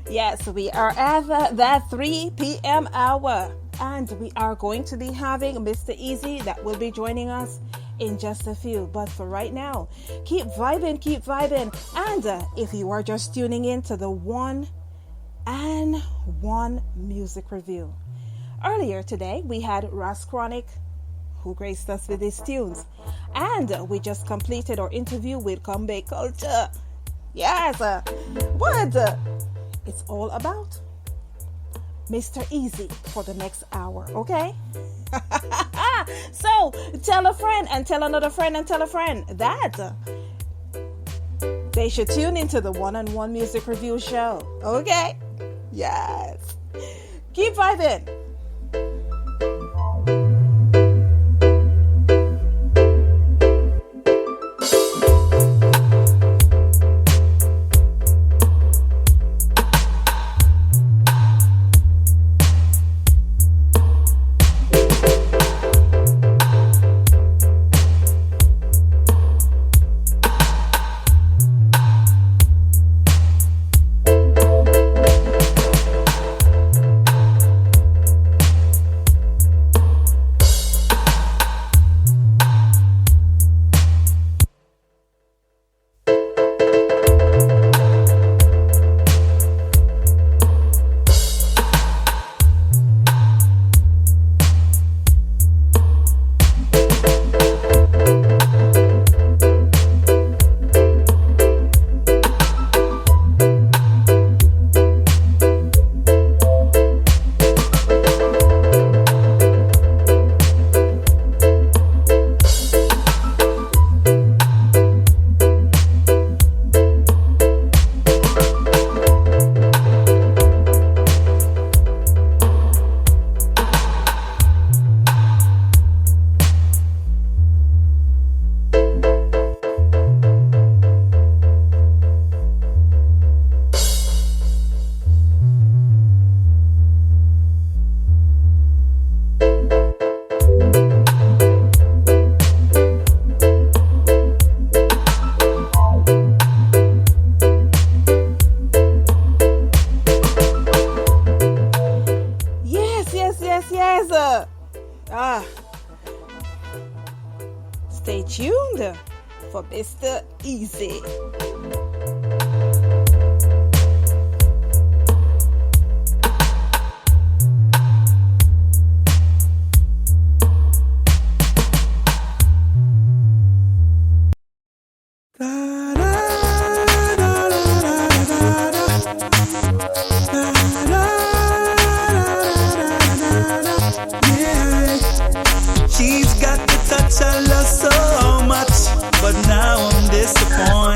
Yes, we are at that 3 p.m. hour, and we are going to be having Mr. Easy that will be joining us in just a few. But for right now, keep vibing. And if you are just tuning in to the One and One Music Review, earlier today we had Ras Chronic, who graced us with his tunes, and we just completed our interview with Comeback Culture. Yes, what it's all about Mr. Easy for the next hour, okay? So tell a friend and tell another friend and tell a friend that they should tune into the One on One Music Review show, okay? Yes, keep vibing. Stay tuned for Mr. Easy. She's got the touch I love so much, but now I'm disappointed.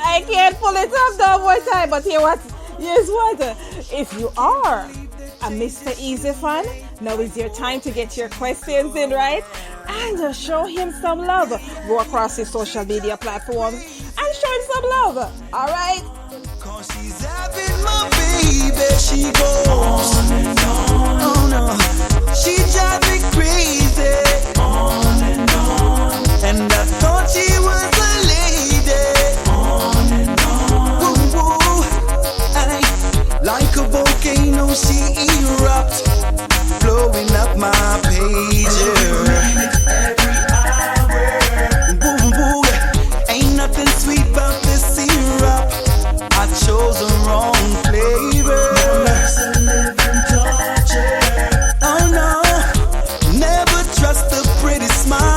I can't pull it up no more time. But here's what. If you are a Mr. Easy fan, now is your time to get your questions in, right? And show him some love. Go across his social media platforms and show him some love. All right? Cause she's having my baby, she goes on and on. Oh no, she drives me crazy. On and on. And I thought she was a lady. On and on. Woo woo. I, like a volcano, she erupts, blowing up my pager. Every hour. Woo woo. Ain't nothing sweet about this syrup. I chose the wrong flavor. Oh no, never trust a pretty smile.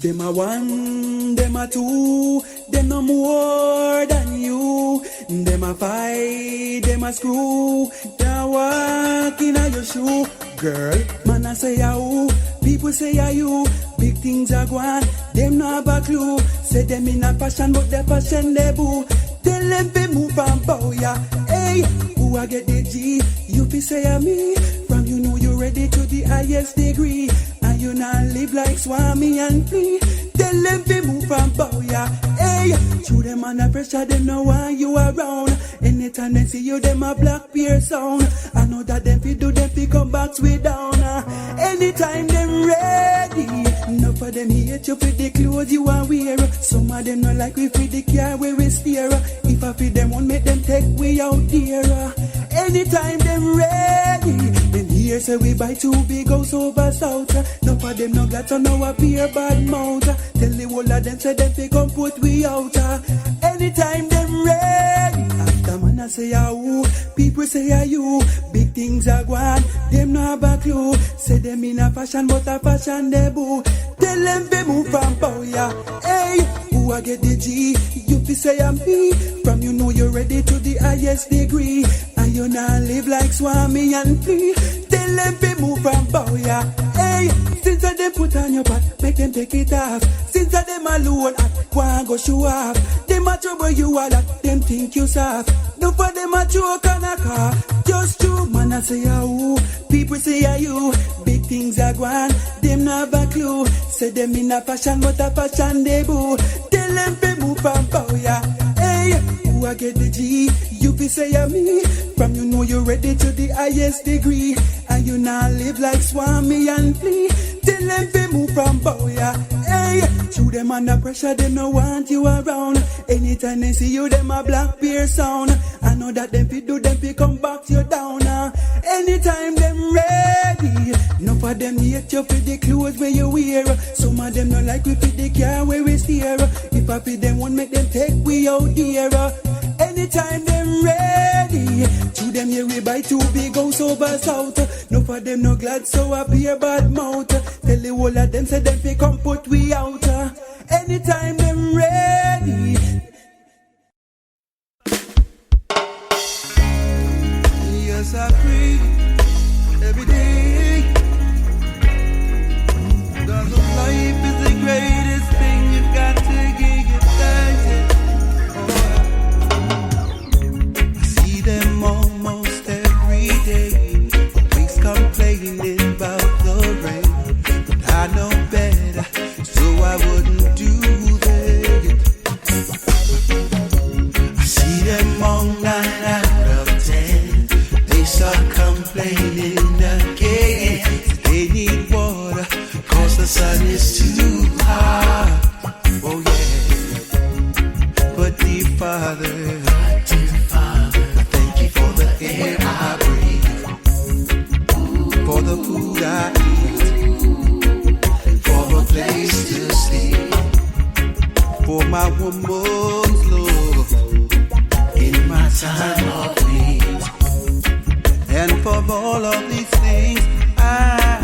Them a one, them a two, them no more than you. Them a fight, them a screw, they walk in your shoe. Girl, man I say ya who, people say ya you. Big things are gone, them no have a clue. Say them in a fashion, but their fashion they boo. Tell them to move and bow ya. Hey, who I get the G? You fi say ya me. From you know you ready to the highest degree. And you not live like Swami and flee. Tell them to move and bow ya. Hey, shoot them under pressure, them no want you around. Anytime they see you, them a black beer sound. I know that them fi do, them fi come back way down. Anytime them ready. Enough of them hate you for the clothes you are wear. Some of them not like we for the car where we steer. If I feed them, won't make them take we out there. Anytime them ready. Then here say we buy 2 big house over south. Enough of them no got to know appear bad mouth. Tell the whole of them say them fi come put we out. Anytime them ready. After man I say ya who, people say ya you. Big things are gone, them no have a clue. Say them in a fashion, but a fashion they boo. Tell them to move and bow ya. Hey, who I get the G? You fi say I'm me. From you know you're ready to the highest degree. And you not live like Swami and flee. Tell them to move and bow ya. Hey, since I them put on your back, make them take it off. Since I them alone, go and go show off. Them a trouble you all that, them think you soft. No for them a joke and a car. Just true, man I say ya who, people say ya you. Big things are gone, them not have a clue. Say them in a fashion, but a fashion they boo. Tell them to move and bow ya. Hey, who I get the G? You fi say ya me. From you know you're ready to the highest degree. And you not live like Swami and flee. Tell them to move and bow ya. Hey, shoot them under pressure, them no want you around. Anytime they see you, them a black beer sound. I know that them fi do, them fi come back you down. Anytime them ready. Enough of them hate you for the clothes where you wear. Some of them not like we fit the car where we steer. If I fit them, won't make them take we out there. Anytime them ready. To them here we buy 2 big house over south. Enough of them no glad so appear bad mouth. Tell the whole of them say them fi come put we out. Anytime them ready. Yes I pray every day. Cause of life is the greatest thing. You've got to give it thanks. I see them almost every day. Always complaining about the rain. But I know better, so I wouldn't do that. I see them all 9 out of 10. They start complaining again. They need water, cause the sun is too hot. Oh yeah. But dear Father, I thank you for the air I breathe, for the food I eat, for a place to sleep, for my woman's love in my time of need. And for all of these things I've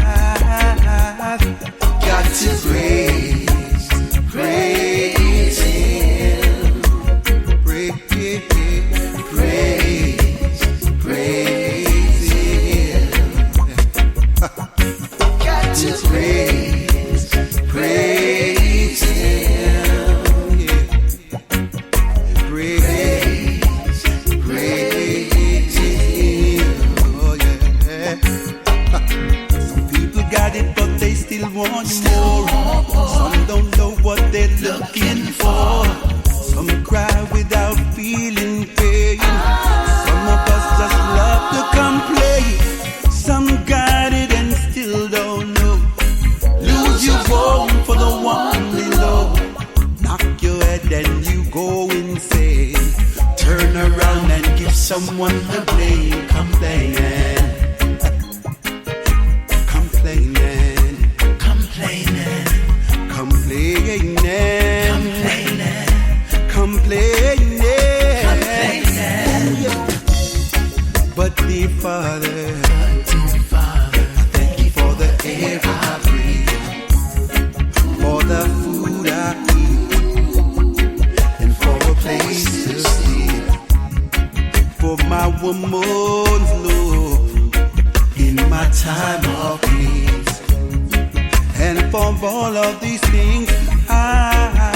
got to praise Him. Praise Him. Got to praise Him. Yeah. Praise Him. Oh yeah. Some people got it, but they still want more. Some don't know what they're looking for. Some cry without feeling pain. Some of us just love to complain. Some got it and still don't know. Lose your home for the one below. Knock your head and you go insane. Turn around and give someone the blame. Complaining. But dear Father, I thank you for the air I breathe, for the food I eat, and for a place to sleep, for my woman's love in my time of need, and for all of these things I've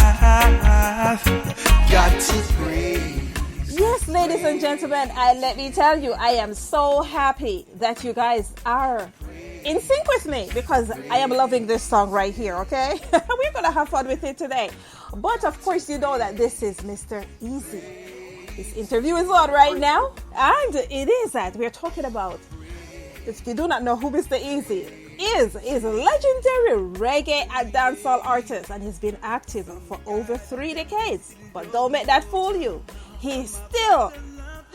got to praise. Yes, ladies and gentlemen, let me tell you, I am so happy that you guys are in sync with me, because I am loving this song right here, okay? We're going to have fun with it today. But of course, you know that this is Mr. Easy. This interview is on right now, and it is that we're talking about, if you do not know who Mr. Easy is a legendary reggae and dancehall artist, and he's been active for over 3 decades. But don't let that fool you. He still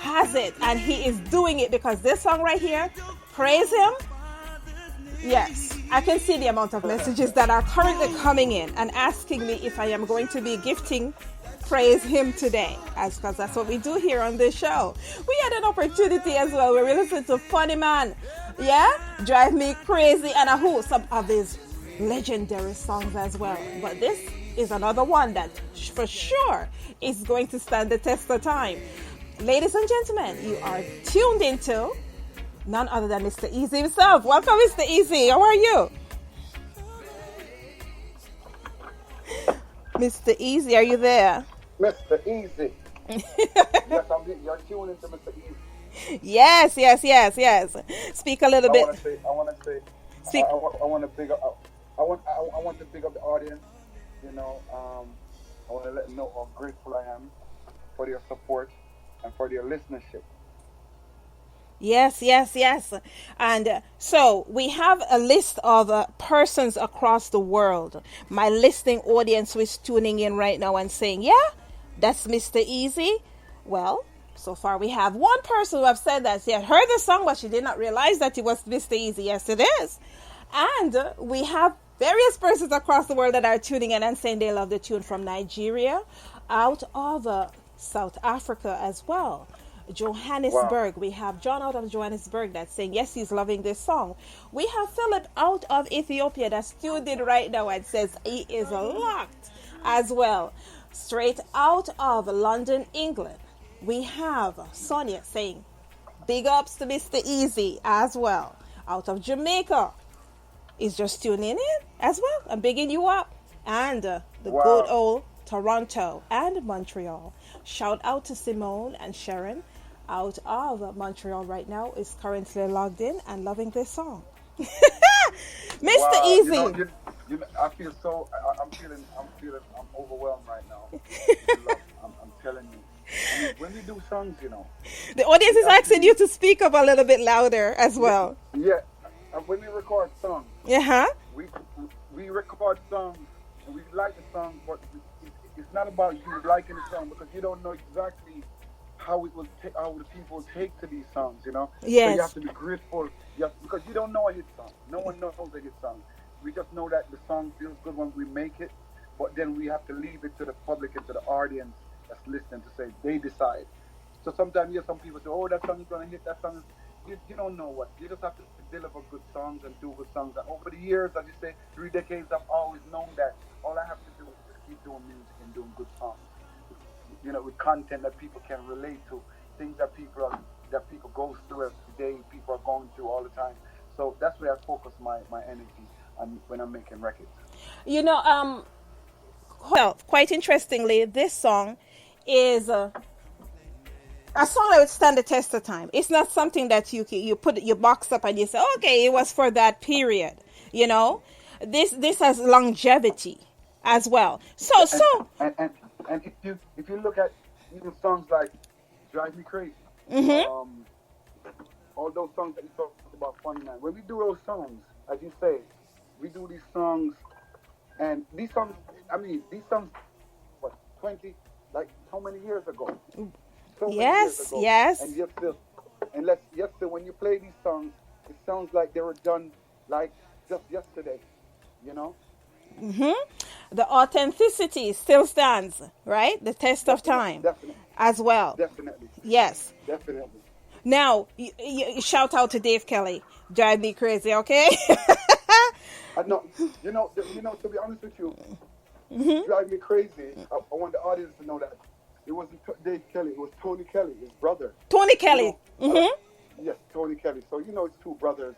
has it, and he is doing it, because this song right here, Praise Him. Yes, I can see the amount of messages that are currently coming in and asking me if I am going to be gifting Praise Him today, because that's what we do here on this show. We had an opportunity as well where we listened to Funny Man, Drive Me Crazy, and some of his legendary songs as well. But this is another one that for sure is going to stand the test of time. Ladies and gentlemen, you are tuned into none other than Mr. Easy himself. Welcome, Mr. Easy. How are you? Mr. Easy, are you there? Mr. Easy. Yes, you're tuned into Mr. Easy. Yes. Speak a little bit. I want to big up. I want to big up the audience. You know, I want to let them know how grateful I am for their support and for their listenership. Yes. And so we have a list of persons across the world. My listening audience who is tuning in right now and saying, yeah, that's Mr. Easy. Well, so far we have one person who have said that she had heard the song, but she did not realize that it was Mr. Easy. Yes, it is. And we have various persons across the world that are tuning in and saying they love the tune, from Nigeria, out of South Africa as well. Johannesburg. Wow. We have John out of Johannesburg that's saying, yes, he's loving this song. We have Philip out of Ethiopia that's tuned in right now and says he is locked as well. Straight out of London, England, we have Sonia saying, big ups to Mr. Easy as well. Out of Jamaica is just tuning in as well. I'm bigging you up. And the good old Toronto and Montreal. Shout out to Simone and Sharon out of Montreal right now is currently logged in and loving this song. Mr. Easy. I feel so. I'm overwhelmed right now. I'm telling you. I mean, when we do songs, you know, the audience is asking you to speak up a little bit louder as well. Yeah, when we record songs, we record songs and we like the song, but it's not about you liking the song, because you don't know exactly how the people take to these songs, you know. Yes. So you have to be grateful, because you don't know a hit song. No one knows a hit song. We just know that the song feels good when we make it, but then we have to leave it to the public and to the audience that's listening to say they decide. So sometimes some people say, oh, that song is going to hit, that song is... You don't know what. You just have to deliver good songs and do good songs. And over the years, as you say, 3 decades, I've always known that all I have to do is just keep doing music and doing good songs. You know, with content that people can relate to, things that people go through every day, people are going through all the time. So that's where I focus my energy on when I'm making records. You know, well, quite interestingly, this song is a song that would stand the test of time. It's not something that you put your box up and you say, okay, it was for that period. You know, this has longevity as well. And if you look at even songs like Drive Me Crazy, all those songs that you talked about, Funny Man, when we do those songs, as you say, we do these songs, and these songs, what, 20, like how many years ago? So yes. And yet still, when you play these songs, it sounds like they were done like just yesterday, you know? The authenticity still stands, right? The test of time. Definitely. As well. Definitely. Yes. Definitely. Now, you shout out to Dave Kelly. Drive Me Crazy, okay? I know, to be honest with you, drive me crazy. I want the audience to know that it wasn't Dave Kelly, it was Tony Kelly, his brother. Tony Kelly. Yes, Tony Kelly. So it's two brothers,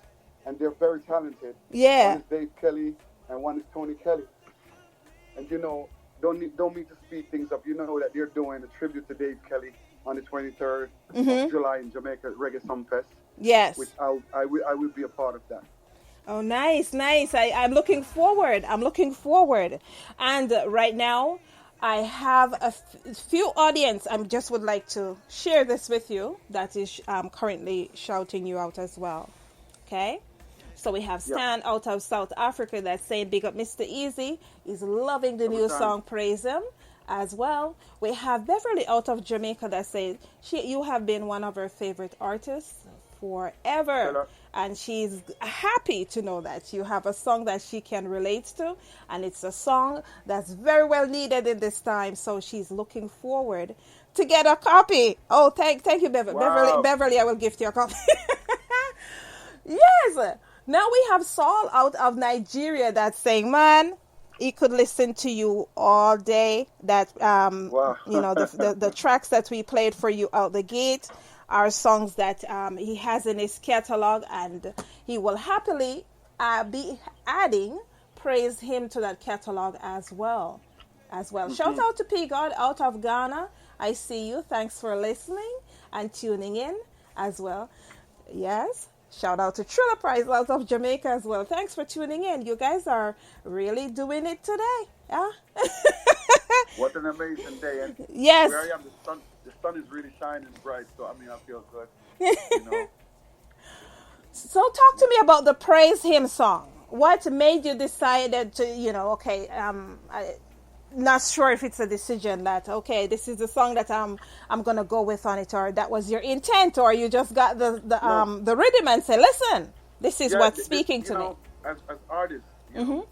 and they're very talented. Yeah. One is Dave Kelly, and one is Tony Kelly. And don't mean to speed things up. You know that they're doing a tribute to Dave Kelly on the 23rd of July in Jamaica Reggae Summer Fest. Yes. Which I will be a part of that. Oh, nice. I'm looking forward. And right now, I have a few audience. I just would like to share this with you that is currently shouting you out as well. Okay? So we have Stan out of South Africa that's saying, big up Mr. Easy. He's loving the new song, praise him as well. We have Beverly out of Jamaica that says, you have been one of her favorite artists forever. Hello. And she's happy to know that you have a song that she can relate to. And it's a song that's very well needed in this time. So she's looking forward to get a copy. Oh, thank you, Beverly. Wow. Beverly, I will gift you a copy. Yes. Now we have Saul out of Nigeria that's saying, man, he could listen to you all day. That, wow. the tracks that we played for you out the gate are songs that he has in his catalog, and he will happily be adding praise him to that catalog as well. Shout out to P God out of Ghana. I see you. Thanks for listening and tuning in as well. Yes. Shout out to Trilla Price out of Jamaica as well. Thanks for tuning in. You guys are really doing it today. Yeah. What an amazing day. And yes. Where I am, the sun is really shining bright. So, I feel good. So talk to me about the Praise Him song. What made you decide to, not sure if it's a decision that, okay, this is the song that I'm going to go with on it, or that was your intent, or you just got the rhythm and say, listen, this is what's speaking to me. As artists, I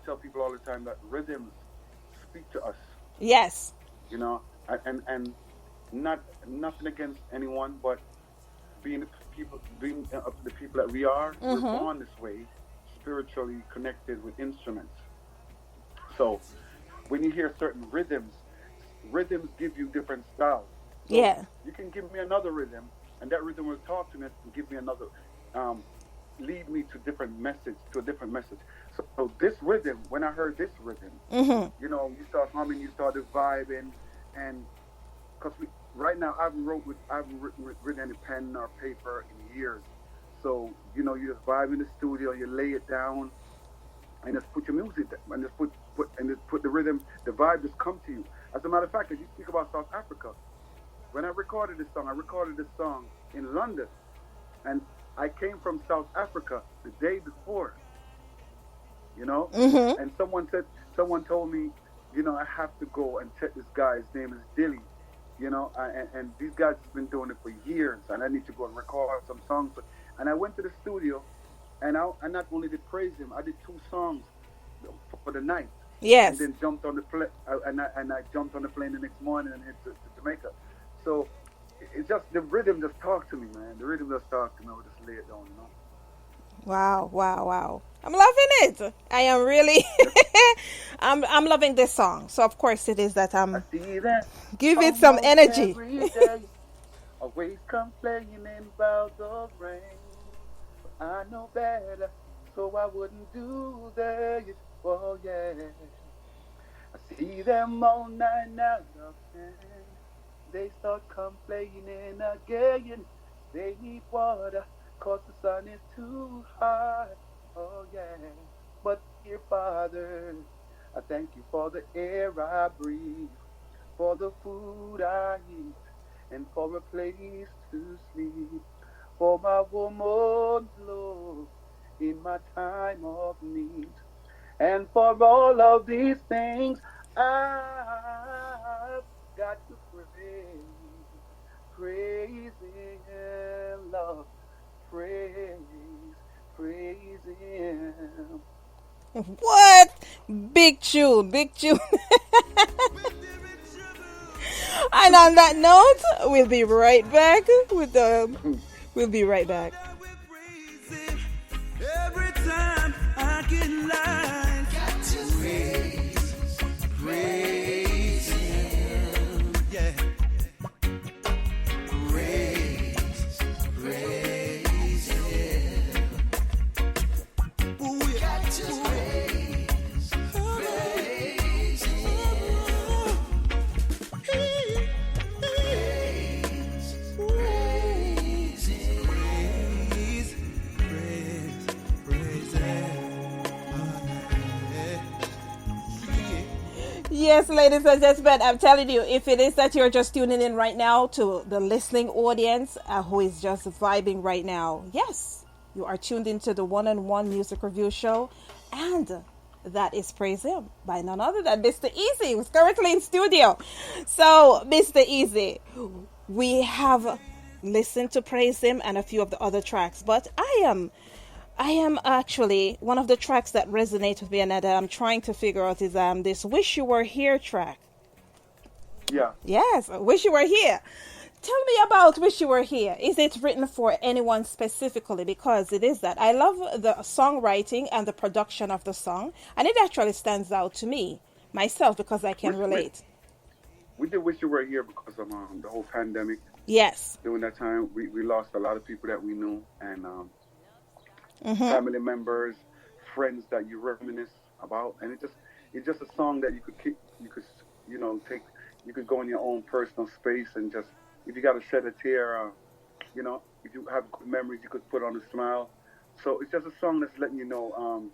tell people all the time that rhythms speak to us. Yes. And not nothing against anyone, but being the people that we are, we're born this way, spiritually connected with instruments. So when you hear certain rhythms give you different styles. So you can give me another rhythm, and that rhythm will talk to me and give me another, lead me to a different message. So this rhythm, when I heard this rhythm, you start humming, you started vibing, and because right now I haven't written any pen or paper in years. So you just vibe in the studio, you lay it down, and just put your music there, and just put the rhythm, the vibe just come to you. As a matter of fact, as you speak about South Africa, when I recorded this song in London, and I came from South Africa the day before, and someone told me, I have to go and check this guy. His name is Dilly, and these guys have been doing it for years, and I need to go and record some songs. And I went to the studio, and I not only did praise him, I did 2 songs for the night. Yes. And then jumped on the plane, and I jumped on the plane the next morning and hit to Jamaica. So it's just the rhythm just talked to me, man. The rhythm just talked to me. I would just lay it down, Wow. I'm loving it. I am really I'm loving this song. So of course it is that give it some energy. Always complaining about the rain. I know better, so I wouldn't do that. Oh yeah. I see them all night now, they start complaining again. They need water, 'cause the sun is too hot. Oh yeah. But dear Father, I thank you for the air I breathe, for the food I eat, and for a place to sleep, for my woman's love in my time of need. And for all of these things, I've got to praise Him, Lord, praise Him. What? Big tune. And on that note, we'll be right back We'll be right back. Every time I get lost. Yes, ladies and gentlemen, I'm telling you, if it is that you're just tuning in right now to the listening audience who is just vibing right now, yes, you are tuned into the one-on-one music review show, and that is Praise Him by none other than Mr. Easy, who's currently in studio. So, Mr. Easy, we have listened to Praise Him and a few of the other tracks, but I am actually one of the tracks that resonates with me and that I'm trying to figure out is this Wish You Were Here track. Yeah. Yes, Wish You Were Here. Tell me about Wish You Were Here. Is it written for anyone specifically? Because it is that. I love the songwriting and the production of the song, and it actually stands out to me, myself, because I can relate. We did Wish You Were Here because of the whole pandemic. Yes. During that time, we lost a lot of people that we knew, and family members, friends that you reminisce about, and it's just a song that you could take, you could go in your own personal space and just, if you got to shed a tear, if you have good memories, you could put on a smile. So it's just a song that's letting you know,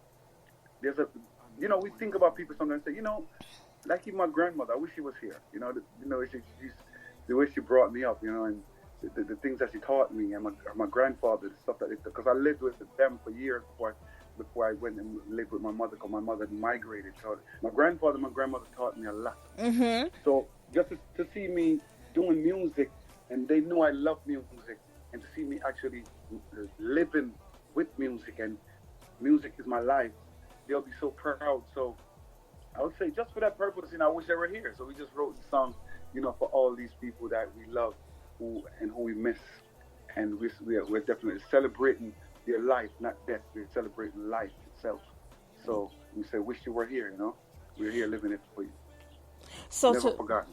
we think about people sometimes and say, like even my grandmother, I wish she was here. She's the way she brought me up, and the things that she taught me, and my grandfather, the stuff that because I lived with them for years before I went and lived with my mother, because my mother migrated. So my grandfather and my grandmother taught me a lot. Mm-hmm. So just to see me doing music, and they knew I loved music, and to see me actually living with music, and music is my life, they'll be so proud. So I would say just for that purpose, I wish they were here. So we just wrote the song, for all these people that we love who we miss. And we're definitely celebrating their life, not death. We're celebrating life itself. So we say, wish you were here, We're here living it for you. So Never forgotten.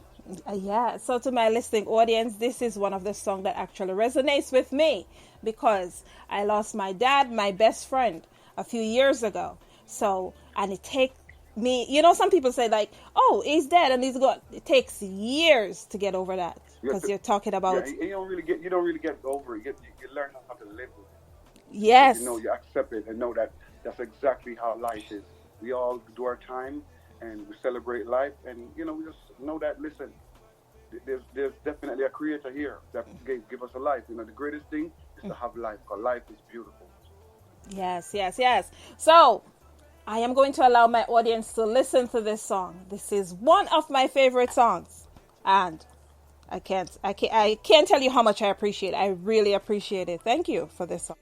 Yeah, so to my listening audience, this is one of the songs that actually resonates with me because I lost my dad, my best friend, a few years ago. So, and it takes me, some people say like, oh, he's dead and he's gone. It takes years to get over that because you're talking about. Yeah, you don't really get over it. You learn how to live with it. Yes. You accept it and know that that's exactly how life is. We all do our time and we celebrate life, and we just know that. Listen, there's definitely a creator here that give us a life. The greatest thing is to have life, because life is beautiful. Yes. So I am going to allow my audience to listen to this song. This is one of my favorite songs, and I can't tell you how much I appreciate it. I really appreciate it. Thank you for this song.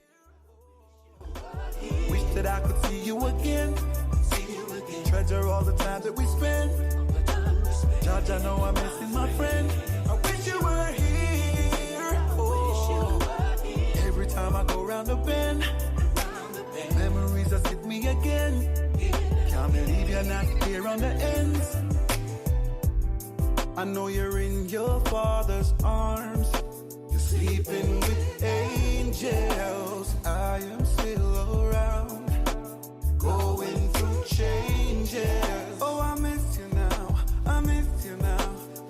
Wish that I could see you again. Treasure all the time that we spend. Judge, I know I'm missing my friend. I wish you were here. Oh, every time I go round the bend, memories just hit me again. Can't believe you're not here on the ends. I know you're in your father's arms. You're sleeping with angels. I am still around, going through changes. Oh, I miss you now. I miss you now.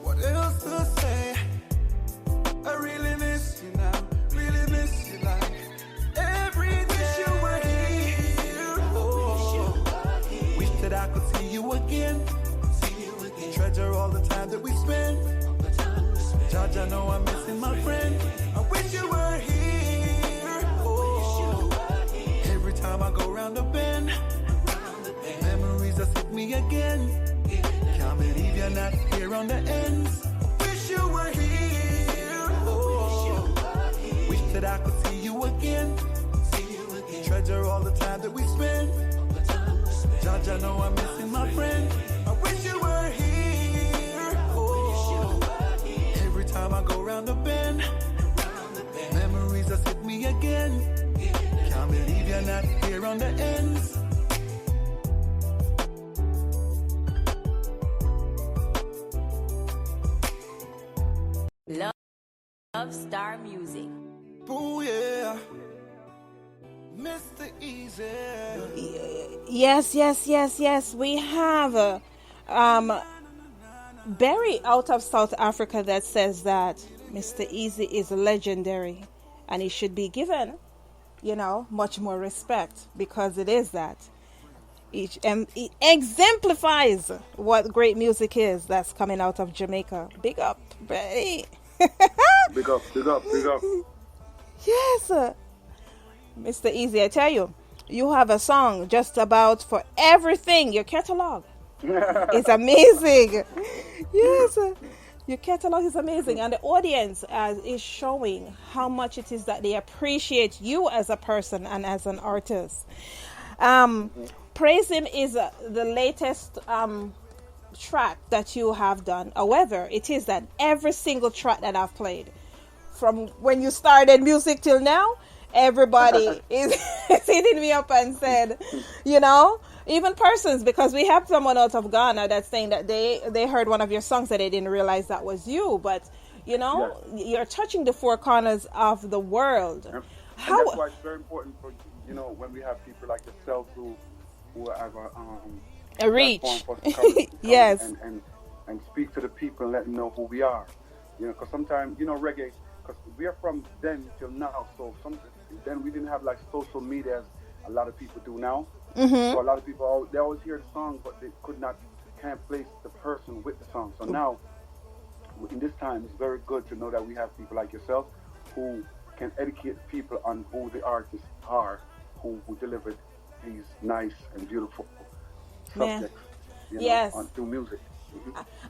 What else to say? I really miss you now. Really miss you like every day. Wish you were here. Oh, wish that I could see you again. Treasure all the time that we spend. Judge, I know I'm missing my friend. I wish you were here. Oh, every time I go round the bend, memories just hit me again. Can't believe you're not here on the ends. Wish you were here. Oh, wish that I could see you again. Treasure all the time that we spend. Judge, I know I'm missing my friend. I wish you were here. Oh, every time I go round the bend, memories just hit me again. Can't believe you're not here on the ends. Love Star Music. Oh yeah, Mr. Easy. Yes. We have Barry out of South Africa that says that Mr. Easy is legendary and he should be given, much more respect, because it is that. It exemplifies what great music is that's coming out of Jamaica. Big up, Ray. Big up, big up, big up. Yes, Mr. Easy, I tell you, you have a song just about for everything. Your catalog is amazing. Yes, your catalog is amazing, and the audience is showing how much it is that they appreciate you as a person and as an artist. Praise Him is the latest track that you have done. However, it is that every single track that I've played, from when you started music till now, everybody is hitting me up and said, even persons, because we have someone out of Ghana that's saying that they heard one of your songs that they didn't realize that was you, but Yes. you're touching the four corners of the world. And How? that's why it's very important for when we have people like yourself who have A reach. platform for us to come Yes. and speak to the people and let them know who we are. Because sometimes reggae, because we are from then till now, so then we didn't have like social media as a lot of people do now. So a lot of people they always hear the song, but they can't place the person with the song. So now, in this time, it's very good to know that we have people like yourself who can educate people on who the artists are, who delivered these nice and beautiful subjects, Yes. through music.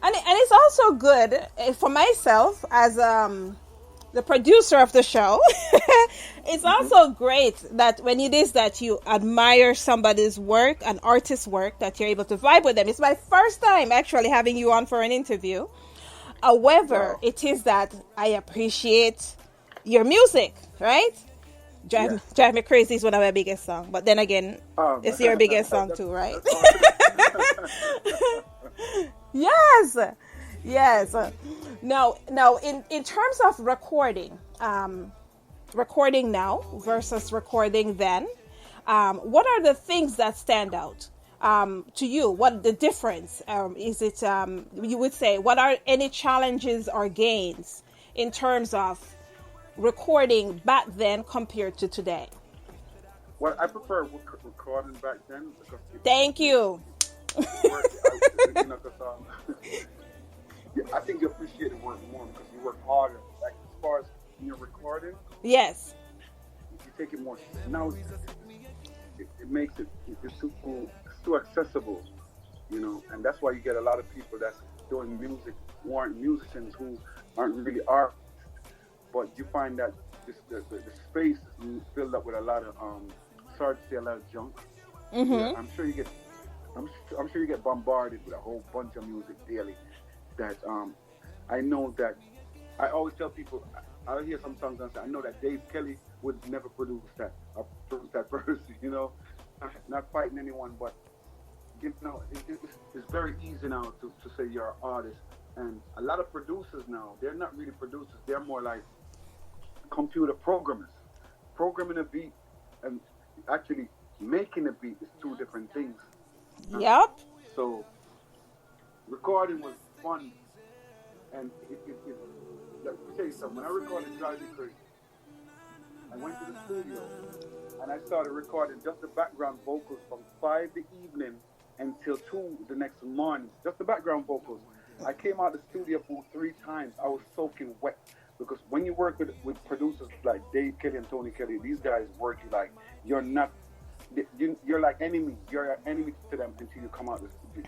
And it's also good for myself as the producer of the show. It's also great that when it is that you admire somebody's work, an artist's work, that you're able to vibe with them. It's my first time actually having you on for an interview. However, Wow. it is that I appreciate your music, right? Drive Me Crazy is one of my biggest songs. But then again, it's your biggest song too, right? Yes. Now, in terms of recording, recording now versus recording then, what are the things that stand out to you? What the difference is? It you would say, what are any challenges or gains in terms of recording back then compared to today? Well, I prefer recording back then because Thank you. I think you appreciate the work more because you work harder. Like as far as when you're recording, Yes. you take it more. Now it makes it's too accessible, and that's why you get a lot of people that's doing music who aren't musicians, who aren't really artists, but you find that the space is filled up with a lot of sorry to say a lot of junk. Yeah, I'm sure you get bombarded with a whole bunch of music daily. That I know that I always tell people, I'll hear some songs and say, I know that Dave Kelly would never produce that or produce that person, not fighting anyone, but it's very easy now to say you're an artist. And a lot of producers now, they're not really producers, they're more like computer programmers. Programming a beat and actually making a beat is two different things. Yep. So recording was fun, and let me tell you something. When I recorded Drive Me Crazy, I went to the studio and I started recording just the background vocals from 5 the evening until 2 the next morning. Just the background vocals. I came out the studio for 3 times. I was soaking wet because when you work with producers like Dave Kelly and Tony Kelly, these guys work you like you're like enemies. You're an enemy to them until you come out.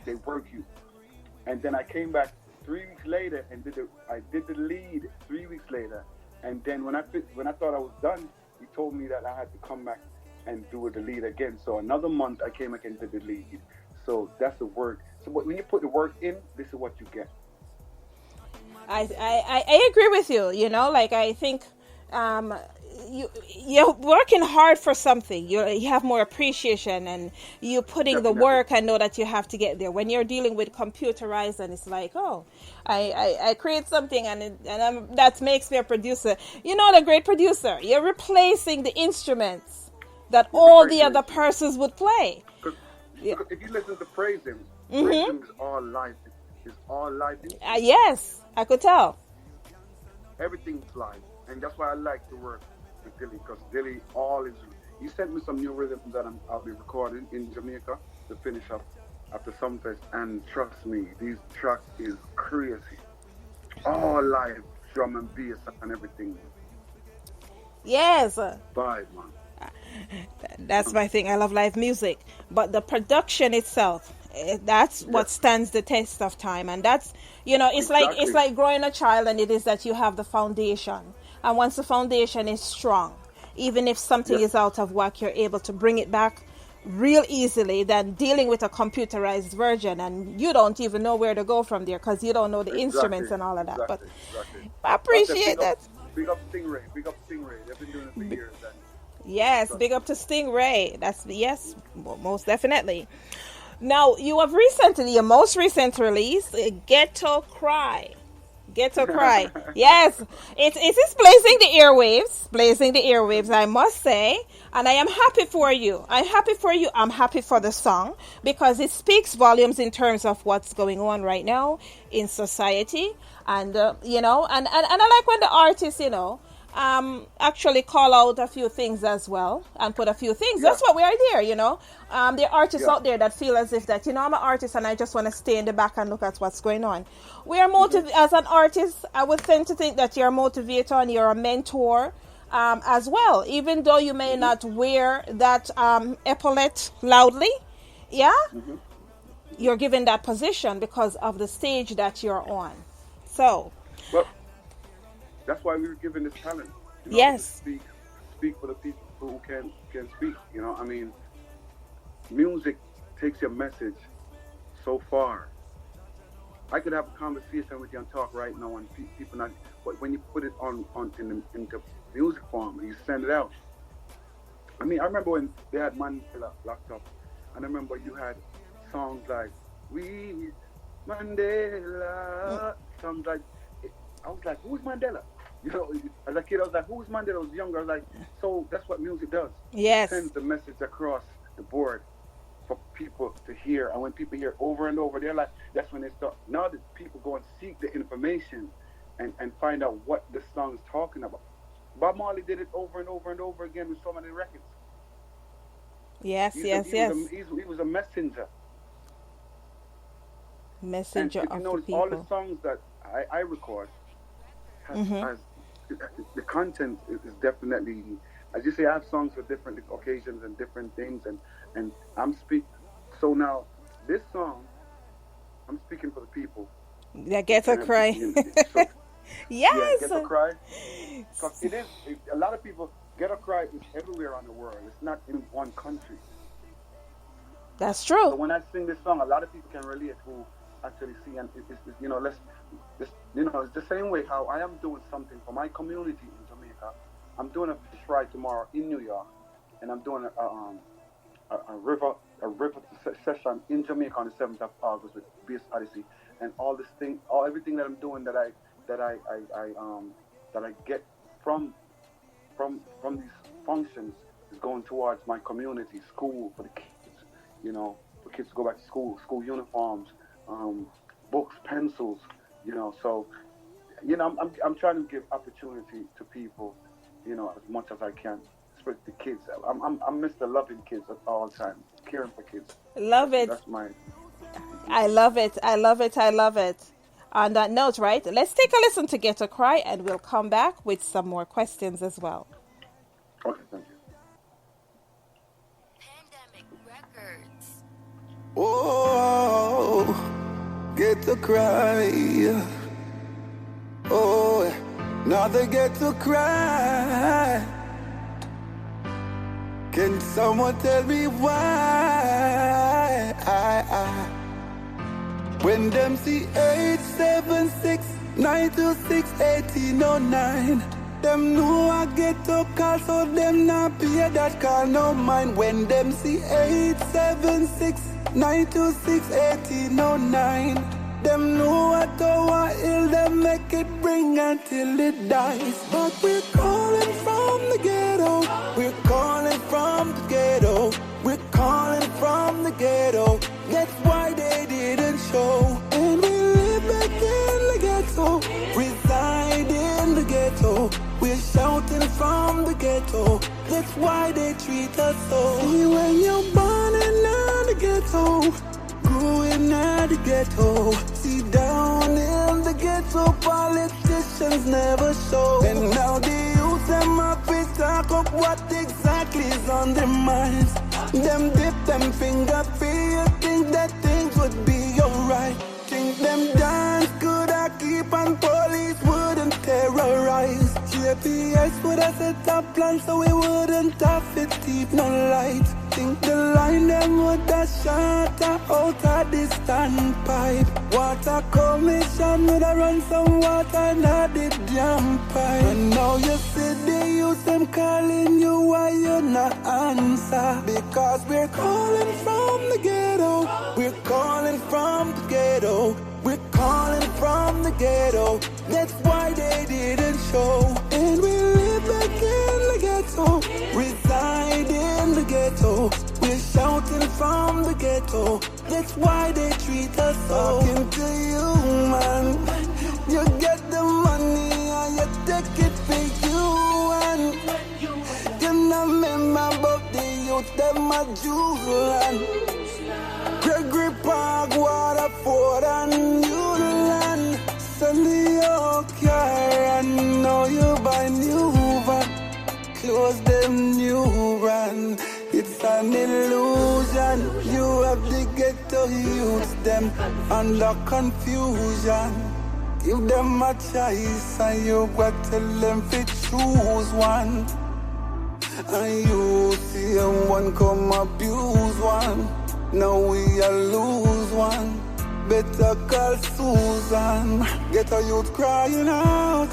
They work you. And then I came back 3 weeks later and I did the lead 3 weeks later. And then when I thought I was done, he told me that I had to come back and do the lead again. So another month I came back and did the lead. So that's the work. So when you put the work in, this is what you get. I agree with you. Like I think you're working hard for something. You have more appreciation, and you're putting the work. I know that you have to get there. When you're dealing with computerized, and it's like, I create something, and that makes me a producer. The great producer. You're replacing the instruments that all the other persons would play. Because if you listen to Praise Him, Praise Him is all live. It's all live. Yes, I could tell. Everything's live, and that's why I like to work with Dilly, because Dilly he sent me some new rhythms that I'll be recording in Jamaica, to finish up after Sumfest, and trust me, these tracks is crazy. All live, drum and bass and everything. Yes. Vibe, man. That's my thing. I love live music, but the production itself, that's what stands the test of time. And that's, it's like growing a child, and it is that you have the foundation. And once the foundation is strong, even if something is out of whack, you're able to bring it back real easily than dealing with a computerized version, and you don't even know where to go from there because you don't know the instruments and all of that. But I appreciate that. Big up Stingray. They've been doing it for years. Yes, big up to Stingray. That's yes, most definitely. Now you have recently, your most recent release, Ghetto Cry. Ghetto Cry. Yes, it is blazing the airwaves, I must say, and I am happy for you. I'm happy for the song because it speaks volumes in terms of what's going on right now in society, and and I like when the artists, actually call out a few things as well and put a few things. That's what we are there, there are artists out there that feel as if that, I'm an artist and I just want to stay in the back and look at what's going on. We are as an artist, I would tend to think that you're a motivator and you're a mentor as well, even though you may not wear that epaulette loudly. You're given that position because of the stage that you're on. So well, that's why we were given this talent. Yes. To speak for the people who can speak. Music takes your message so far. I could have a conversation with you and talk right now, and people not. But when you put it into music form and you send it out, I remember when they had Mandela locked up, and I remember you had songs like "We Mandela," songs like. I was like, "Who's Mandela?" As a kid, I was like, "Who's Mandela?" I was younger. I was like, so that's what music does. Yes. It sends the message across the board for people to hear. And when people hear over and over, they're like, that's when they start. Now that people go and seek the information and find out what the song is talking about. Bob Marley did it over and over and over again with so many records. Yes. He was a messenger. Messenger and of the people. All the songs that I record, has the content is definitely, as you say, I have songs for different occasions and different things, and so now this song, I'm speaking for the people. Yeah, Ghetto Cry. So, yes. Ghetto Cry. Because a lot of people, Ghetto Cry is everywhere on the world. It's not in one country. That's true. So when I sing this song, a lot of people can relate who actually see, and it's the same way how I am doing something for my community in Jamaica. I'm doing a fish fry tomorrow in New York, and I'm doing a river session in Jamaica on the 7th of August with Bass Odyssey, and everything that I'm doing that I get from these functions is going towards my community, school for the kids, for kids to go back to school uniforms, books, pencils, so, I'm trying to give opportunity to people, as much as I can, especially the kids. I'm Mr. Loving kids at all times, caring for kids. Love it. That's my... I love it. On that note, right, let's take a listen to Ghetto Cry, and we'll come back with some more questions as well. Okay, thank you. Pandemic Records. Oh, Ghetto Cry. Oh, now they get to cry. Can someone tell me why? When them see 876 926 1809, them know I get to call, so them not pay that call no mind. When them see 876 926 1809, them know what our ill them make it bring until it dies. But we're calling from the ghetto. We're calling from the ghetto. We're calling from the ghetto. That's why they didn't show. And we live back in the ghetto, reside in the ghetto. We're shouting from the ghetto. That's why they treat us so. See, when you're born in the ghetto, the ghetto. See, down in the ghetto, politicians never show. And now the youth, them up to talk up what exactly is on their minds. Them dip them finger for you, think that things would be alright. Think them dance could I keep and police wouldn't terrorize. GPS would have set up plans so we wouldn't have it deep no light. Think the line them would have shot out a distant pipe. Water commission would have run some water not the damn pipe. And now you see the youth them calling you why you not answer. Because we're calling from the ghetto. We're calling from the ghetto. We're calling from the ghetto. That's why they didn't show. And we live back in the ghetto, reside in the ghetto. We're shouting from the ghetto. That's why they treat us so. Talking to you, man. You get the money and you take it for you. And you not remember about the youth, them a Jubilant. Gregory Park, Waterford and Newland. Send the old car and now you buy new van. Close them new brand. It's an illusion. You have to get to use them under confusion. Give them a choice and you got to tell them to choose one. And you see one come abuse one. Now we a lose one. Better call Susan. Get a youth crying out.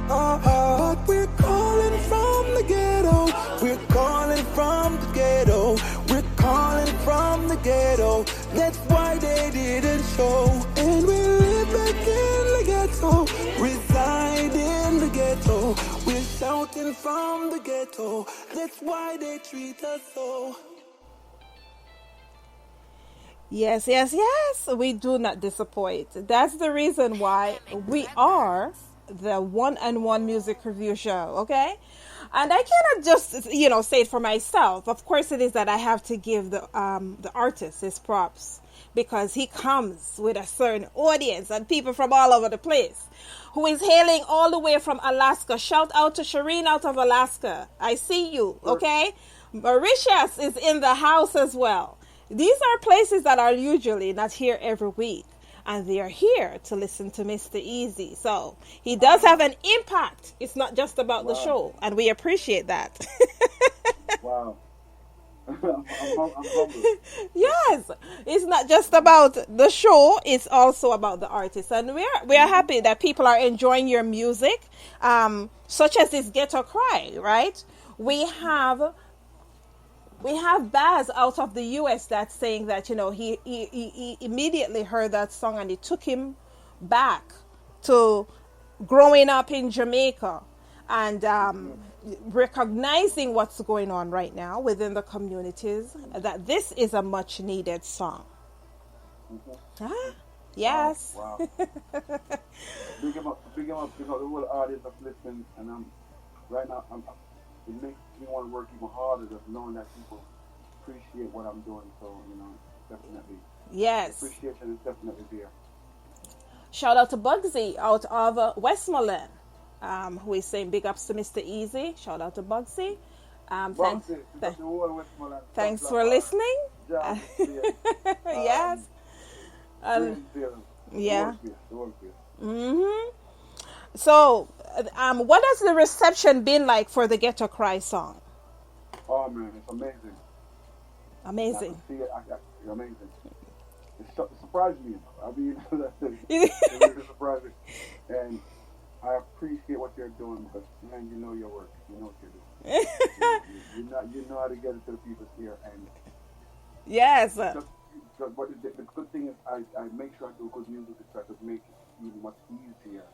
But we're calling from the ghetto. We're calling from the ghetto. We're calling from the ghetto. That's why they didn't show. And we live back in the ghetto, reside in the ghetto. We're shouting from the ghetto. That's why they treat us so. Yes, yes, yes. We do not disappoint. That's the reason why we are the one-on-one music review show, okay? And I cannot just, say it for myself. Of course it is that I have to give the artist his props because he comes with a certain audience and people from all over the place who is hailing all the way from Alaska. Shout out to Shireen out of Alaska. I see you, okay? Mauritius is in the house as well. These are places that are usually not here every week, and they are here to listen to Mr. Easy. So he does have an impact. It's not just about the show, and we appreciate that. Wow. I'm humbled. Yes, it's not just about the show, it's also about the artist. And we are happy that people are enjoying your music, such as this Ghetto Cry, right? We have Baz out of the US that's saying that, he immediately heard that song and it took him back to growing up in Jamaica and recognizing what's going on right now within the communities, that this is a much needed song. Huh? Yes. Wow. Big him up, the whole audience that's listening, and right now, it makes me want to work even harder, just knowing that people appreciate what I'm doing. So, definitely. Yes. Appreciation is definitely there. Shout out to Bugsy out of Westmoreland, who is saying big ups to Mr. Easy. Shout out to Bugsy. Thanks for listening. Yes. Yeah. Mm-hmm. So, what has the reception been like for the Ghetto Cry song? Oh man, it's amazing. Amazing. I can see it. Amazing. It surprised me. I mean, it really surprised me. And I appreciate what you're doing because, man, you know your work. You know what you're doing. you know how to get it to the people's ear. And yes. But the good thing is I make sure I do good music to try to make it even much easier.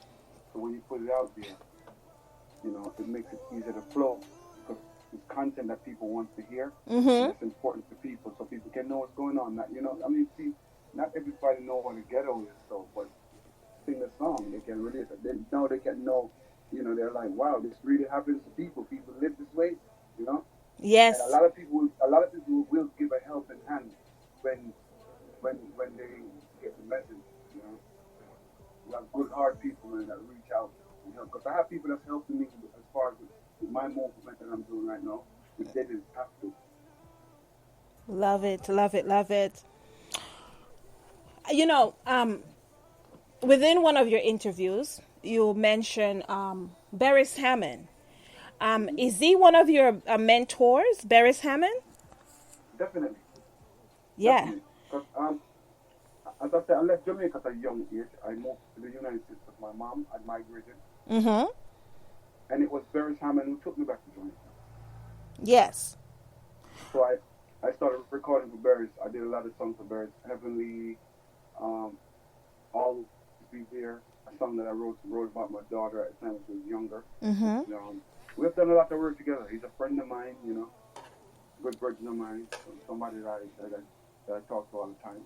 So when you put it out there, it makes it easier to flow because it's content that people want to hear. Mm-hmm. And it's important to people so people can know what's going on. See, not everybody know what a ghetto is, but sing the song, they can relate it. They can know, they're like, wow, this really happens to people. People live this way, Yes. And a lot of people will give a helping hand when they get heart people, man, that reach out and help. Because I have people that's helping me as far as with my movement that I'm doing right now, but they didn't have to. Love it, love it, love it. You know, within one of your interviews, you mentioned Beres Hammond. Is he one of your mentors, Beres Hammond? Definitely. Yeah. Because as I said, I left Jamaica at a young age. I moved to the United States with my mom. I migrated. Mm-hmm. And it was Beres Hammond who took me back to Jamaica. Yes. So I started recording for Beres. I did a lot of songs for Beres. Heavenly, Always Be There, a song that I wrote about my daughter at the time when she was younger. Mm-hmm. We've done a lot of work together. He's a friend of mine, good virgin of mine, somebody that I talk to all the time.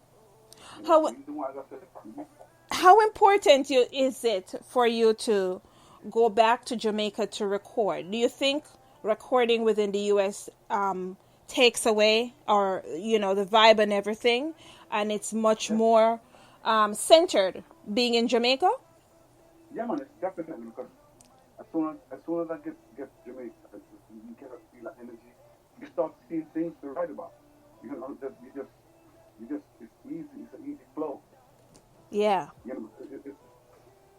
How important is it for you to go back to Jamaica to record? Do you think recording within the U.S. Takes away, or the vibe and everything, and it's much more centered being in Jamaica? Yeah, man, it's definitely, because as soon as I get Jamaica, you get a feel that energy. You start seeing things to write about. You just it's easy. It's an easy flow. Yeah.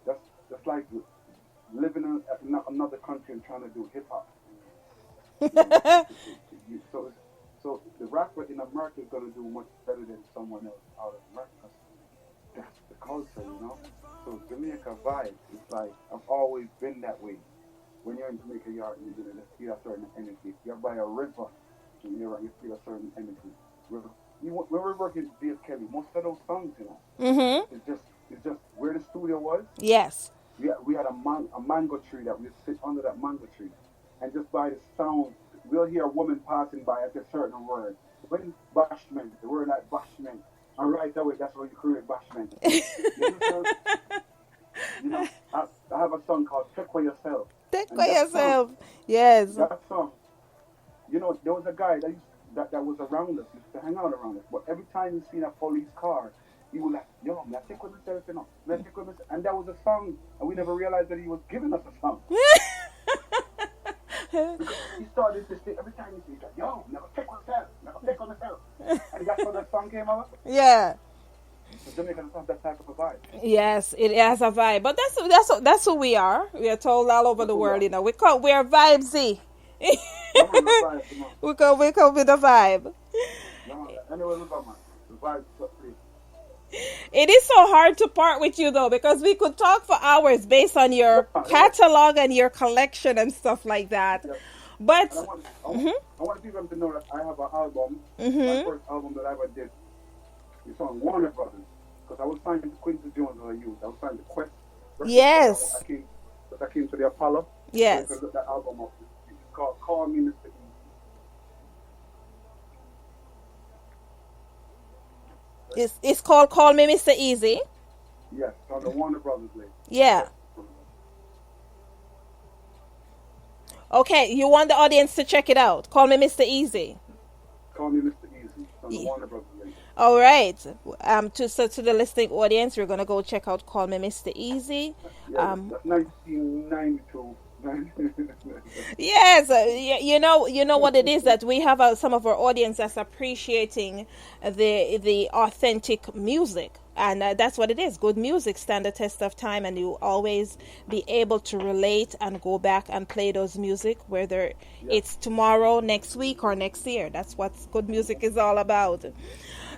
That's like living in another country and trying to do hip hop. So the rapper in America is going to do much better than someone else out of America. That's the culture, So Jamaica vibe, it's like, I've always been that way. When you're in Jamaica, you're going to feel a certain energy. You're by a river, and you feel a certain energy. When we're working with Dave Kelly, most of those songs, Mm-hmm. it's just where the studio was. Yes. We had a mango tree that we sit under that mango tree, and just by the sound, we'll hear a woman passing by at a certain word. When bashment, the word like bashment, and right away, that's why you create bashment. I have a song called Take For Yourself. Take For Yourself. Yes. That song, there was a guy that was around us, used to hang out around us, but every time he seen a police car, he was like, yo, I'm not taking myself, and that was a song, and we never realized that he was giving us a song. Because he started to say, every time he said, yo, never take on myself. And that's when that song came out. Yeah. So Jamaica doesn't have that type of a vibe. Yes, it has a vibe, but that's who we are. We are told all over the world, we are vibesy. we come with a vibe. Anyway, look at man. The vibe. It is so hard to part with you though, because we could talk for hours based on your catalog and your collection and stuff like that. Yeah. But I want people to know that I have an album, my first album that I ever did. It's on Warner Brothers, because I was signed to Quincy Jones as a youth. I was signed to Quest. Yes. I came to the Apollo. Yes. So that album up. It's called Call Me Mr. Easy. It's called Call Me Mr. Easy. Yes, on the Warner Brothers label. Yeah. Okay, you want the audience to check it out. Call Me Mr. Easy. Call Me Mr. Easy on the Warner Brothers label. All right. To the listening audience, we're gonna go check out Call Me Mr. Easy. Yeah, that's 1992. Yes, you know what it is, that we have some of our audience that's appreciating the authentic music, and that's what it is. Good music stand the test of time, and you always be able to relate and go back and play those music, whether it's tomorrow, next week, or next year. That's what good music is all about.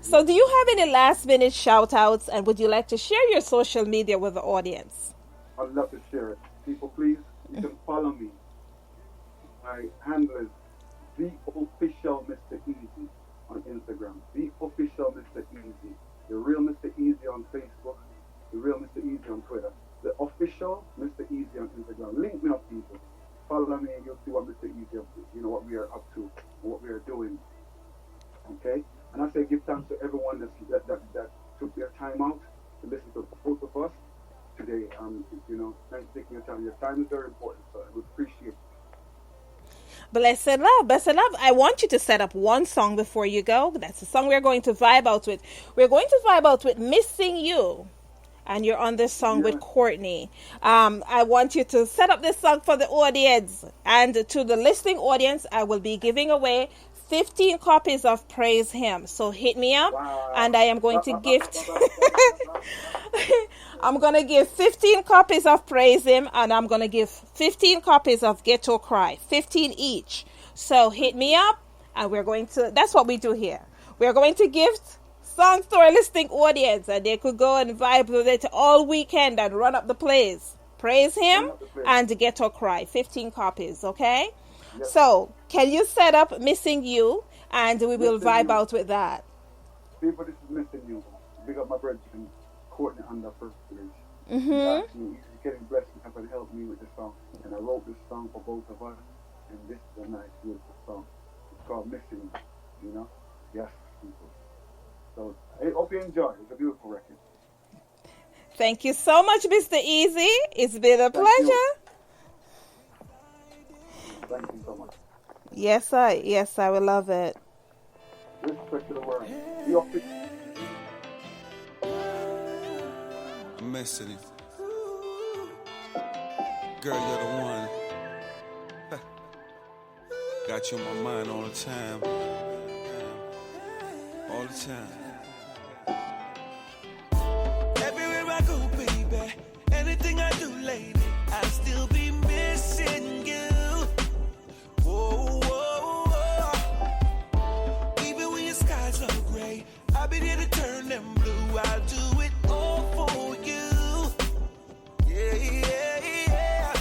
So do you have any last minute shout outs, and would you like to share your social media with the audience? I'd love to share it. People, please, you can follow me. My handle is The Official Mr. Easy on Instagram. The Official Mr. Easy. The Real Mr. Easy on Facebook. The Real Mr. Easy on Twitter. The Official Mr. Easy on Instagram. Link me up, people. Follow me and you'll see what Mr. Easy, what we are up to and what we are doing. Okay? And I say give thanks to everyone that took their time out to listen to both of us today. Thanks for taking your time. Your time is very important, so I would appreciate it. Blessed love. I want you to set up one song before you go. That's the song we're going to vibe out with. We're going to vibe out with Missing You. and you're on this song Yeah. with Courtney. I want you to set up this song for the audience, and to the listening audience, I will be giving away 15 copies of Praise Him. So hit me up, Wow. and I am going to gift. I'm going to give 15 copies of Praise Him, and I'm going to give 15 copies of Ghetto Cry, 15 each. So hit me up, and we're going to, that's what we do here. We're going to gift songs to our listening audience, and they could go and vibe with it all weekend and run up the place. Praise Him and Ghetto Cry, 15 copies, okay? Yes. So, can you set up Missing You, and we will Missing vibe You. out with that. People, this is Missing You. Big up my brother, Courtney, under first place. Mm-hmm. He's getting blessed because he helped me with this song. And I wrote this song for both of us. And this is a nice, beautiful song. It's called Missing You, you know? Yes, people. So, I hope you enjoy. It's a beautiful record. Thank you so much, Mr. Easy. It's been a pleasure. Thank you so much. Yes, I will love it. Respect to the world. You're I'm missing it. Girl, you're the one. Got you on my mind all the time. All the time. Everywhere I go, baby, anything I do, lady, I'll still be missing you. Whoa, whoa, whoa. Even when your skies are gray, I'll be there to turn them blue. I'll do it all for you. Yeah, yeah, yeah.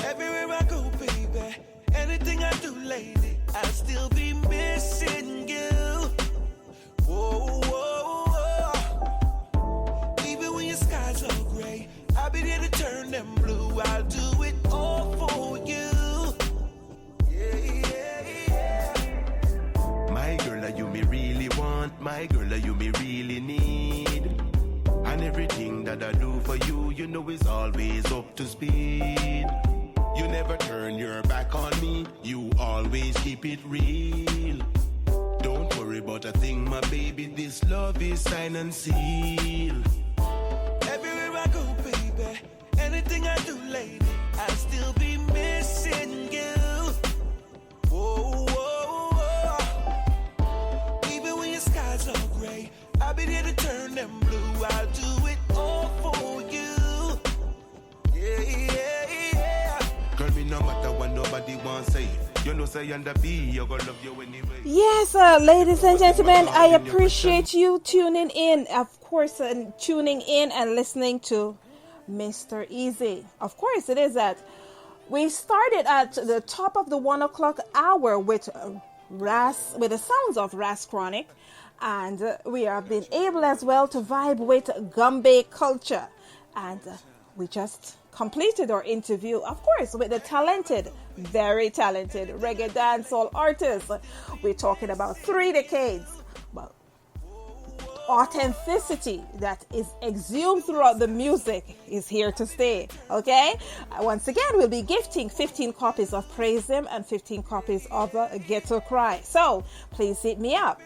Everywhere I go, baby, anything I do, lady, I'll still be missing you. Whoa, whoa, whoa. Even when your skies are gray, I'll be there to turn them blue. I'll do it all for you. Yeah, yeah, yeah. My girl, are you me really want? My girl, are you me really need? And everything that I do for you, you know is always up to speed. You never turn your back on me, you always keep it real. Don't worry about a thing, my baby, this love is signed and sealed. Everywhere I go, baby, anything I do, lady, I'll still be missing you. Whoa, whoa, whoa. Even when your skies are gray, I'll be there to turn them blue. I'll do it all for you. Yeah, yeah, yeah. Girl, me no matter what nobody wants say. You know say under B, you gonna love you anyway. Yes, ladies and gentlemen, I appreciate you tuning in. Of course, tuning in and listening to Mr. Easy. Of course, it is that we started at the top of the 1 o'clock hour with the sounds of Ras Chronic, and we have been able as well to vibe with Gumbe culture, and we just completed our interview, of course, with the talented, very talented reggae dancehall artist. We're talking about 3 decades, but authenticity that is exhumed throughout the music is here to stay. Okay, once again, we'll be gifting 15 copies of Praise Him and 15 copies of Ghetto Cry. So please hit me up.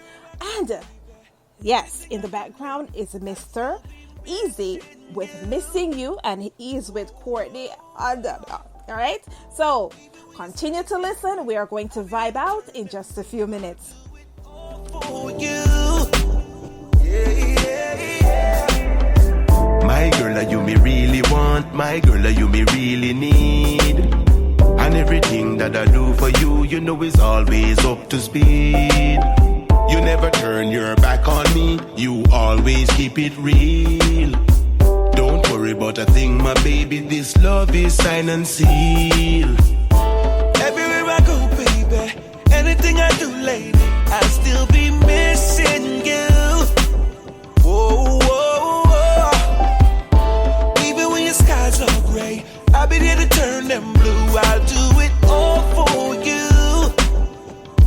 And yes, in the background is Mr. Easy with Missing You, and he is with Courtney Underdog. All right, so continue to listen. We are going to vibe out in just a few minutes. For you. Yeah, yeah, yeah. My girl, are you me really want? My girl, are you me really need? And everything that I do for you, you know is always up to speed. You never turn your back on me, you always keep it real. Don't worry about a thing, my baby, this love is signed and sealed. Everywhere I go, baby, anything I do, lady, I'll still be missing you. Whoa, whoa, whoa. Even when your skies are gray, I'll be there to turn them blue. I'll do it all for you.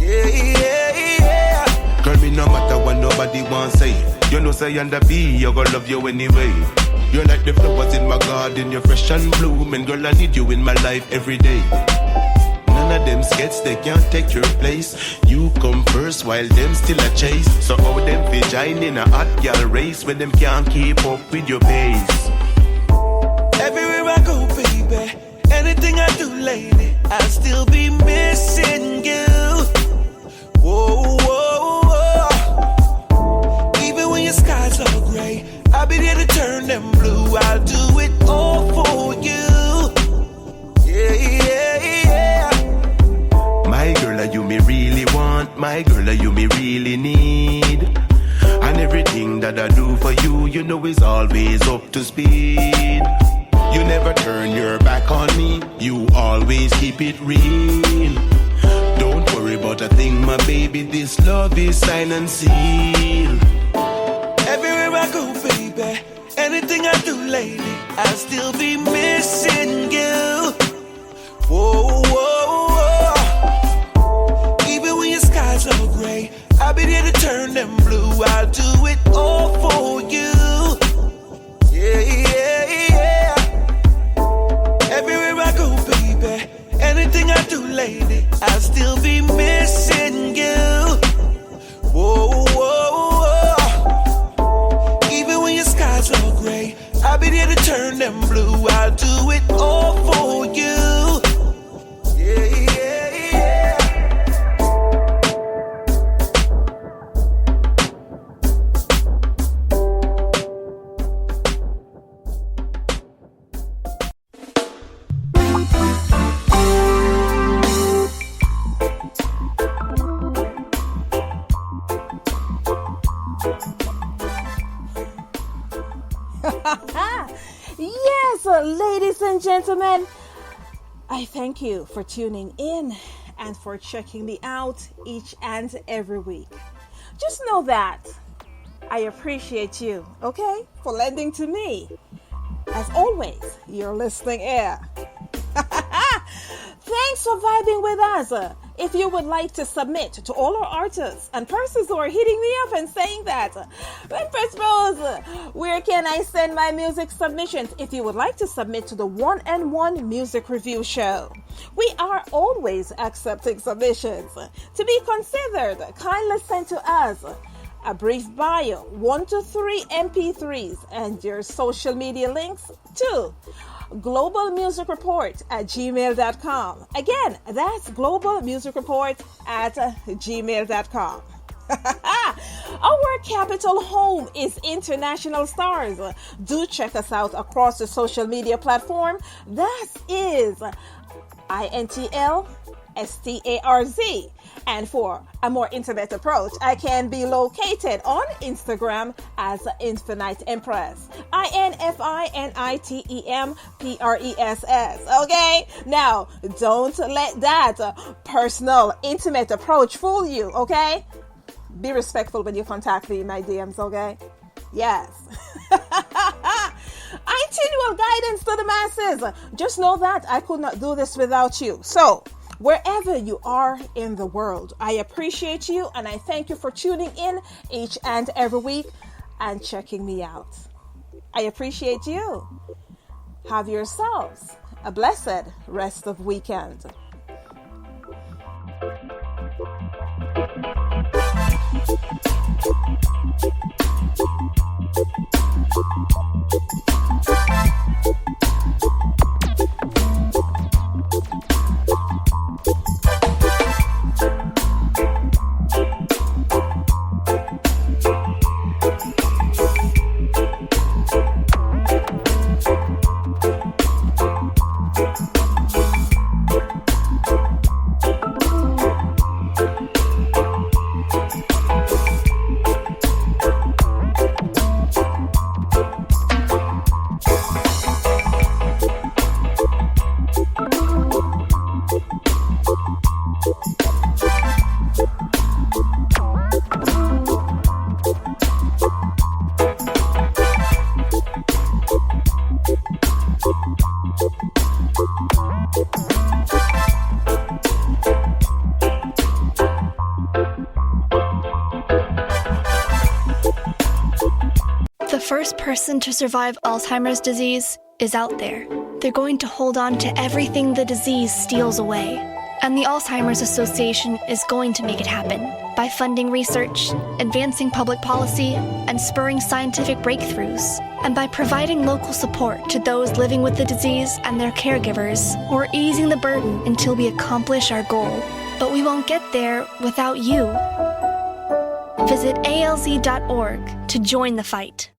Yeah, yeah, yeah. Girl, me no matter what nobody wants say. You know say under B, you gonna love you anyway. You're like the flowers in my garden, you're fresh and blooming. Girl, I need you in my life every day. Na of them skets, they can't take your place. You come first while them still a chase. So how them fi join in a hot girl race when them can't keep up with your pace? Everywhere I go, baby, anything I do lately, I'll still be missing you. Whoa, whoa, whoa. Even when your skies are gray, I'll be there to turn them blue. I'll do it all for you. Yeah, yeah, yeah. My girl, are you me really want? My girl, are you me really need? And everything that I do for you, you know is always up to speed. You never turn your back on me, you always keep it real. Don't worry about a thing, my baby, this love is signed and sealed. Everywhere I go, baby, anything I do lately, I'll still be missing you. Whoa, whoa, whoa. Even when your skies are gray, I'll be there to turn them blue. I'll do it all for you. Yeah, yeah, yeah. Everywhere I go, baby, anything I do lately, I'll still be missing you. Whoa, whoa, whoa. Even when your skies are gray, I'll be there to turn them blue. I'll do it all for you. Yeah, yeah, yeah. Yes, ladies and gentlemen, I thank you for tuning in and for checking me out each and every week. Just know that I appreciate you, okay, for lending to me. As always, your listening ear. Thanks for vibing with us. If you would like to submit to all our artists and persons who are hitting me up and saying that, Empress Rose, where can I send my music submissions? If you would like to submit to the One and One Music Review Show, we are always accepting submissions. To be considered, kindly send to us a brief bio, 1 to 3 MP3s, and your social media links to globalmusicreport@gmail.com. Again, that's globalmusicreport@gmail.com. Our capital home is International Stars. Do check us out across the social media platform. That is INTLSTARZ. And for a more intimate approach, I can be located on Instagram as Infinite Empress. INFINITEMPRESS. Okay? Now, don't let that personal, intimate approach fool you, okay? Be respectful when you contact me in my DMs, okay? Yes. Continual guidance to the masses. Just know that I could not do this without you. So, wherever you are in the world, I appreciate you and I thank you for tuning in each and every week and checking me out. I appreciate you. Have yourselves a blessed rest of weekend. The first person to survive Alzheimer's disease is out there. They're going to hold on to everything the disease steals away. And the Alzheimer's Association is going to make it happen by funding research, advancing public policy, and spurring scientific breakthroughs, and by providing local support to those living with the disease and their caregivers. We're easing the burden until we accomplish our goal. But we won't get there without you. Visit alz.org to join the fight.